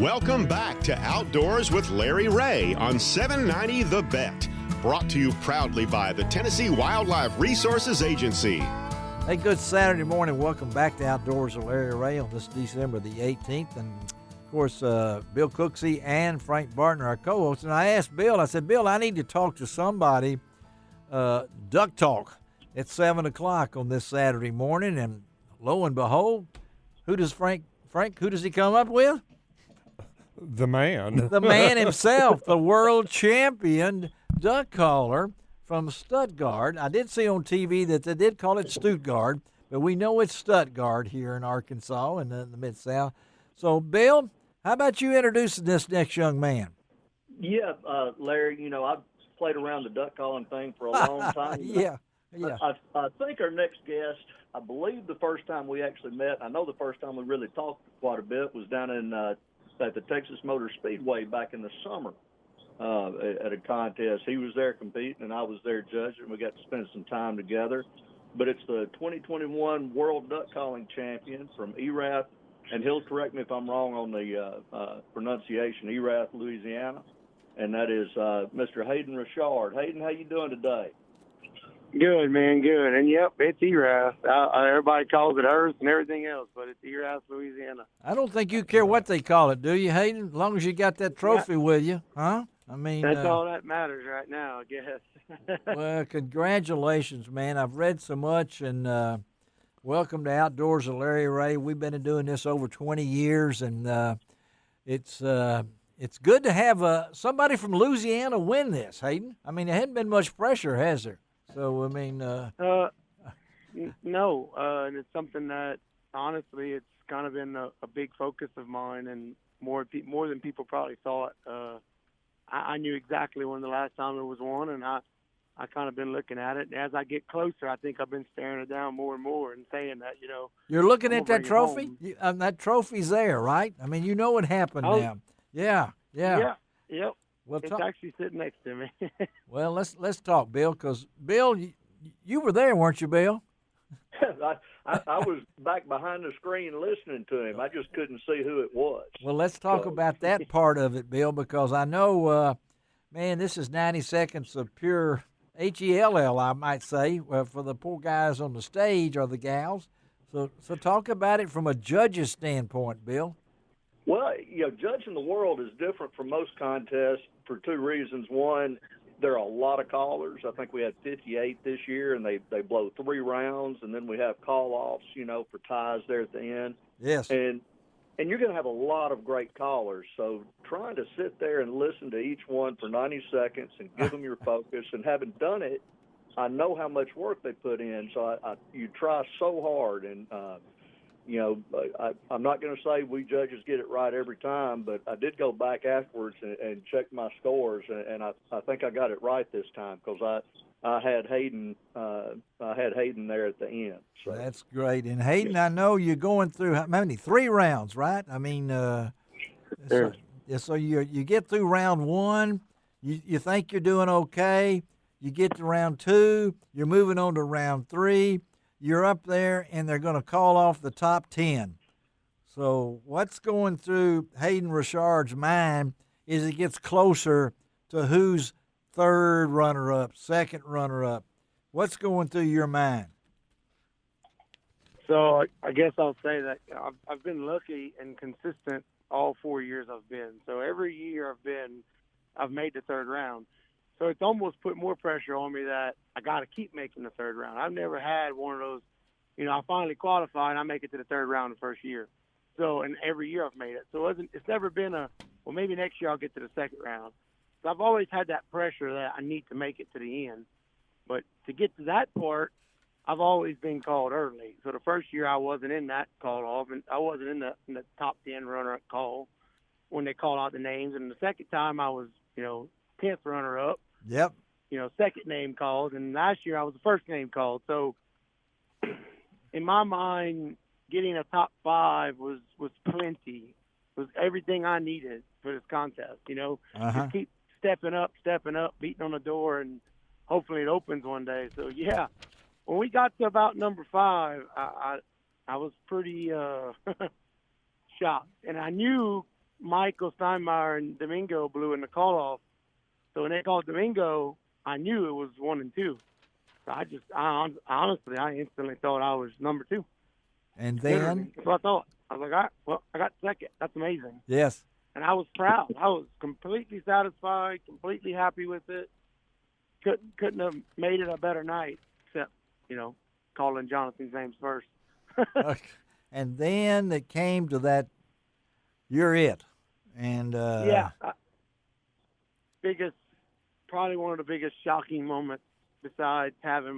Welcome back to Outdoors with Larry Ray on 790 The Bet. Brought to you proudly by the Tennessee Wildlife Resources Agency. Hey, good Saturday morning. Welcome back to Outdoors with Larry Ray on this December the 18th. And, of course, Bill Cooksey and Frank Barton are our co-hosts. And I asked Bill, I said, Bill, I need to talk to somebody, duck talk, at 7 o'clock on this Saturday morning. And lo and behold, who does Frank, who does he come up with? The man. The man himself, the world champion duck caller from Stuttgart. I did see on TV that they did call it Stuttgart, but we know it's Stuttgart here in Arkansas and in the Mid-South. So, Bill, how about you introducing this next young man? Yeah, Larry, you know, I've played around the duck calling thing for a long time. Yeah. I think our next guest, I believe the first time we actually met, I know the first time we really talked quite a bit was down in at the Texas Motor Speedway back in the summer at a contest. He was there competing, and I was there judging. We got to spend some time together. But it's the 2021 World Duck Calling Champion from Erath, and he'll correct me if I'm wrong on the pronunciation, Erath, Louisiana, and that is Mr. Haiden Richard. Haiden, how you doing today? Good, man, good. And, yep, it's Erath. Everybody calls it Earth and everything else, but it's Erath, Louisiana. I don't think you care what they call it, do you, Haiden? As long as you got that trophy with you, huh? I mean, that's all that matters right now, I guess. Well, congratulations, man. I've read so much, and welcome to Outdoors with Larry Ray. We've been doing this over 20 years, and it's good to have somebody from Louisiana win this, Haiden. I mean, there hadn't been much pressure, has there? So, I mean... no, and it's something that, honestly, it's kind of been a big focus of mine, and more than people probably thought. I knew exactly when the last time there was one, and I kind of been looking at it. And as I get closer, I think I've been staring it down more and more and saying that, you know. You're looking at that trophy? That trophy's there, right? I mean, you know what happened now. Yeah. Yep. Well, it's actually sitting next to me. Well, let's talk, Bill, because, Bill, you were there, weren't you, Bill? I was back behind the screen listening to him. I just couldn't see who it was. Well, let's talk about that part of it, Bill, because I know, man, this is 90 seconds of pure HELL, I might say, for the poor guys on the stage or the gals. So talk about it from a judge's standpoint, Bill. Well, you know, judging the world is different from most contests for two reasons. One, there are a lot of callers. I think we had 58 this year, and they blow 3 rounds, and then we have call-offs, you know, for ties there at the end. Yes. And you're going to have a lot of great callers. So trying to sit there and listen to each one for 90 seconds and give them your focus, and having done it, I know how much work they put in. So you try so hard, and you know, I'm not going to say we judges get it right every time, but I did go back afterwards and check my scores, and I think I got it right this time because I had Haiden there at the end. So. That's great. And Haiden, I know you're going through how many? 3 rounds, right? I mean, so you get through round 1, you think you're doing okay. You get to round 2, you're moving on to round 3. You're up there, and they're going to call off the top 10. So what's going through Haiden Richard's mind is it gets closer to who's third runner-up, second runner-up. What's going through your mind? So I guess I'll say that I've been lucky and consistent all 4 years I've been. So every year I've made the third round. So it's almost put more pressure on me that I got to keep making the third round. I've never had one of those, you know, I finally qualify and I make it to the third round the first year. So, and every year I've made it. So it's never been well, maybe next year I'll get to the second round. So I've always had that pressure that I need to make it to the end. But to get to that part, I've always been called early. So the first year I wasn't in that call off, and I wasn't in the top 10 runner-up call when they called out the names. And the second time I was, you know, 10th runner-up. Yep. You know, second name called, and last year I was the first name called. So in my mind, getting a top 5 was plenty, was everything I needed for this contest, you know. Just keep stepping up, beating on the door, and hopefully it opens one day. So, yeah, when we got to about number 5, I was pretty shocked. And I knew Michael Steinmeier and Domingo blew in the call off. So when they called Domingo, I knew it was 1 and 2. So honestly, I instantly thought I was number 2. And then? Literally. That's what I thought. I was like, all right, well, I got second. That's amazing. Yes. And I was proud. I was completely satisfied, completely happy with it. Couldn't have made it a better night, except, calling Jonathan's names first. Okay. And then it came to that, you're it. And probably one of the biggest shocking moments besides having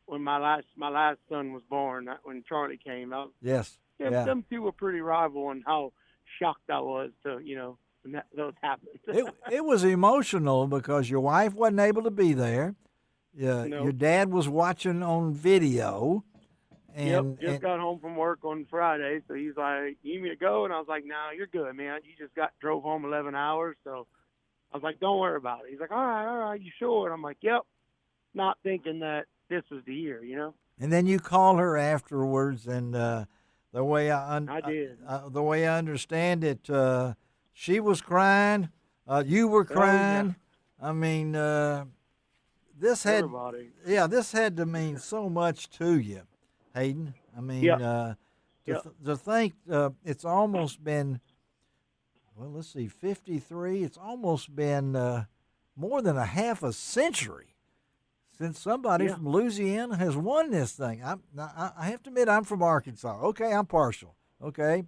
when my last son was born, when Charlie came out. Yes. Yeah. Them two were pretty rival on how shocked I was to, when those happened. it was emotional because your wife wasn't able to be there. No. Your dad was watching on video. And just got home from work on Friday, so he's like, "You need me to go?" And I was like, "No, you're good, man. You just drove home 11 hours." So I was like, "Don't worry about it." He's like, all right, you sure?" And I'm like, "Yep." Not thinking that this was the year, And then you call her afterwards, and the way I did. The way I understand it, she was crying, you were crying. Oh, yeah. I mean, this had to mean so much to you, Haiden. I mean, to think it's almost been, let's see, 53. It's almost been more than a half a century since somebody from Louisiana has won this thing. I have to admit, I'm from Arkansas. Okay, I'm partial. Okay,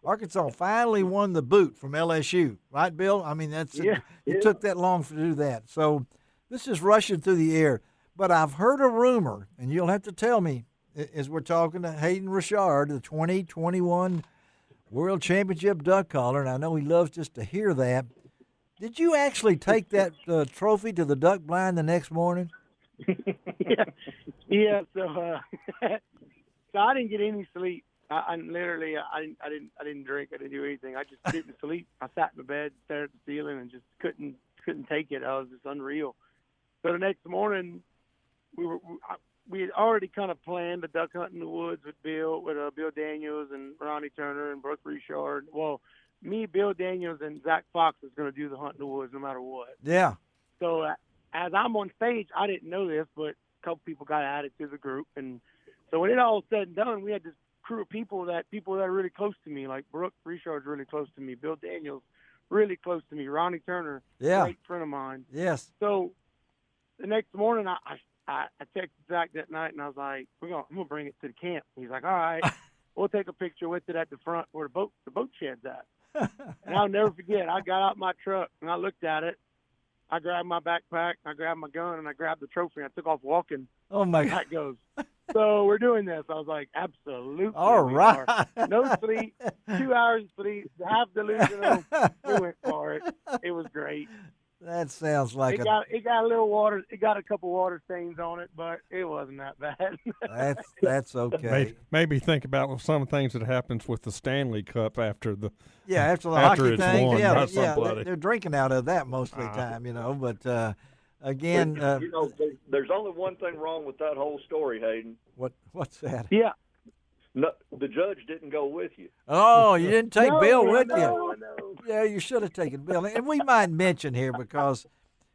Arkansas finally won the boot from LSU, right, Bill? I mean, it took that long to do that. So this is rushing through the air. But I've heard a rumor, and you'll have to tell me, as we're talking to Haiden Richard, the 2021 World Championship duck caller, and I know he loves just to hear that. Did you actually take that trophy to the duck blind the next morning? Yeah. So, so I didn't get any sleep. I literally didn't drink. I didn't do anything. I just didn't sleep. I sat in the bed, stared at the ceiling, and just couldn't take it. I was just unreal. So the next morning, we had already kind of planned the duck hunt in the woods with Bill Daniels and Ronnie Turner and Brooke Richard. Well, me, Bill Daniels, and Zach Fox was going to do the hunt in the woods no matter what. Yeah. So as I'm on stage, I didn't know this, but a couple people got added to the group. And so when it all said and done, we had this crew of people that are really close to me, like Brooke Richard's really close to me, Bill Daniels really close to me, Ronnie Turner, great friend of mine. Yes. So the next morning, I texted Zach that night, and I was like, I'm gonna bring it to the camp. He's like, all right, we'll take a picture with it at the front where the boat shed's at. And I'll never forget, I got out my truck and I looked at it. I grabbed my backpack, I grabbed my gun, and I grabbed the trophy. I took off walking. Oh my God! Goes. So we're doing this. I was like, absolutely. All right. No sleep, 2 hours of sleep, half delusional. We went for it. It was great. That sounds like it got a little water. It got a couple water stains on it, but it wasn't that bad. That's okay. Maybe think about some things that happens with the Stanley Cup after the hockey thing. Won They're drinking out of that most of the time, But again, there's only one thing wrong with that whole story, Haiden. What's that? Yeah. No, the judge didn't go with you. Oh, you didn't take Bill with you. No. Yeah, you should have taken Bill. And we might mention here because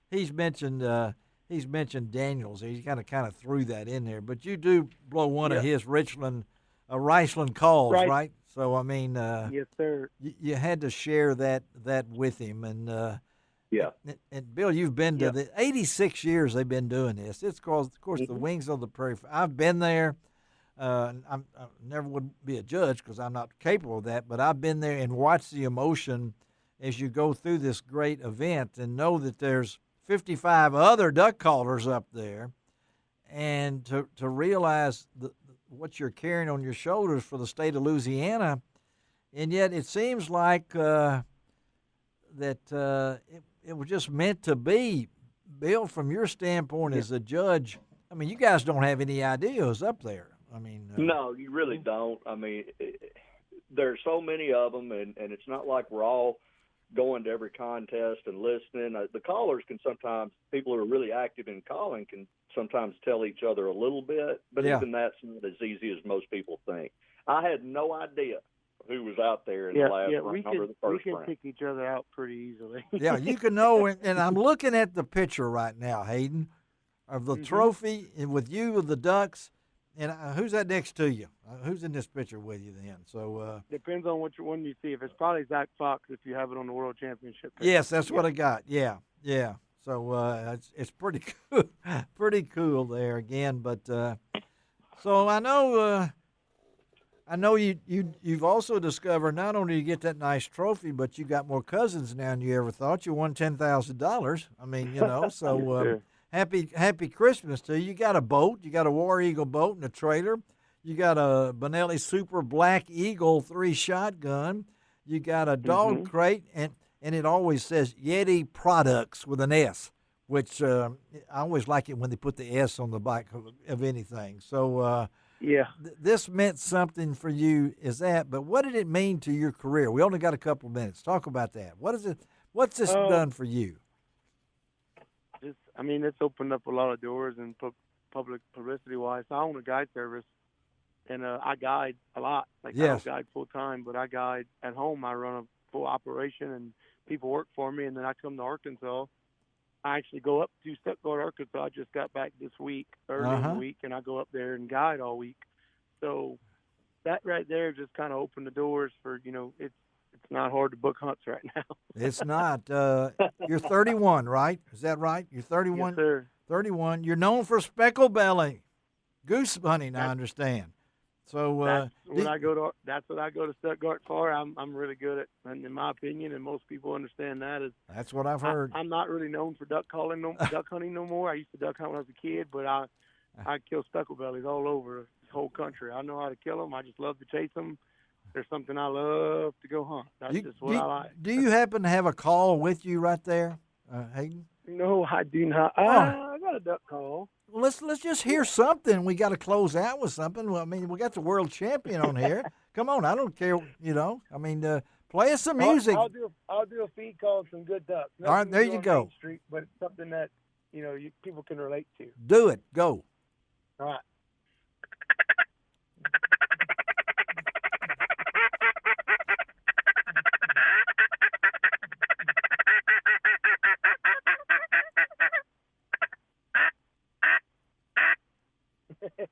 he's mentioned Daniels. He kind of threw that in there. But you do blow one of his Richland calls, right? So I mean, yes, sir. You had to share that with him, and And Bill, you've been to the 86 years they've been doing this. It's called, of course, the Wings of the Prairie. I've been there. I never would be a judge because I'm not capable of that, but I've been there and watched the emotion as you go through this great event and know that there's 55 other duck callers up there, and to realize what you're carrying on your shoulders for the state of Louisiana, and yet it seems like that it was just meant to be. Bill, from your standpoint as a judge, I mean, you guys don't have any ideas up there. I mean, no, you really don't. I mean, there's so many of them, and it's not like we're all going to every contest and listening. The callers can sometimes, people who are really active in calling can sometimes tell each other a little bit, but even that's not as easy as most people think. I had no idea who was out there in Yeah, the last yeah, round or the first we can round. pick each other out pretty easily. Yeah, you can know, and I'm looking at the picture right now, Haiden, of the trophy and with you with the Ducks, and who's that next to you? Who's in this picture with you then? So Depends on which one you see. If it's probably Zach Fox, if you have it on the World Championship picture. yes, that's what I got. Yeah, yeah. So it's pretty cool, pretty cool there again. But so I know you've also discovered not only you get that nice trophy, but you got more cousins now than you ever thought. You won $10,000. I mean, so happy Christmas to you. You got a boat. You got a War Eagle boat and a trailer. You got a Benelli Super Black Eagle 3 shotgun. You got a dog crate, and it always says Yeti Products with an S, which I always like it when they put the S on the back of anything. So yeah, this meant something for you, but what did it mean to your career? We only got a couple of minutes. Talk about that. What's this done for you? It's opened up a lot of doors and public publicity-wise. I own a guide service, and I guide a lot. I don't guide full-time, but I guide at home. I run a full operation, and people work for me, and then I come to Arkansas. I actually go up to Stuttgart, Arkansas. I just got back this week, early in the week, and I go up there and guide all week. So that right there just kind of opened the doors for, it's not hard to book hunts right now. It's not. You're 31, right? Is that right? You're 31? Yes, sir. 31. You're known for speckle belly, goose hunting, I understand. So that's what I go to Stuttgart for. I'm really good at, and in my opinion, and most people understand that, is that's what I've heard. I'm not really known for duck hunting no more. I used to duck hunt when I was a kid, but I kill speckle bellies all over the whole country. I know how to kill them. I just love to chase them. There's something I love to go hunt. That's just what I like. Do you happen to have a call with you right there, Haiden? No, I do not. I got a duck call. Well, let's just hear something. We got to close out with something. Well, I mean, we got the world champion on here. Come on, I don't care. Play us some music. I'll do a feed call of some good ducks. All right, there you go. Main Street, but it's something that people can relate to. Do it. Go. All right.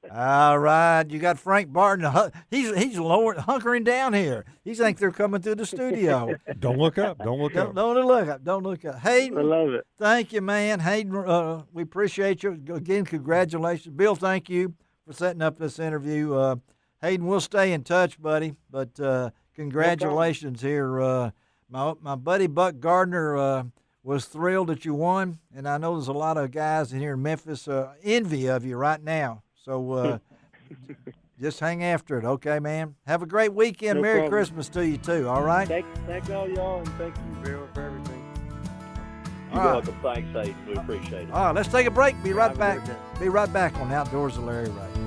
All right, you got Frank Barton. He's hunkering down here. He thinks they're coming through the studio. Don't look up. Don't look up. Don't look up. Don't look up. Haiden, I love it. Thank you, man. Haiden, we appreciate you. Again, congratulations. Bill, thank you for setting up this interview. Haiden, we'll stay in touch, buddy. But congratulations here. My buddy Buck Gardner was thrilled that you won, and I know there's a lot of guys in here in Memphis envy of you right now. So just hang after it, okay, man? Have a great weekend. No Merry problem. Christmas to you, too, all right? Thank all y'all, and thank you, Bill, for everything. You're All right. welcome. Thanks, Aiden. We appreciate it. All right, let's take a break. Be right Have a back. good day. Be right back on Outdoors with Larry Ray.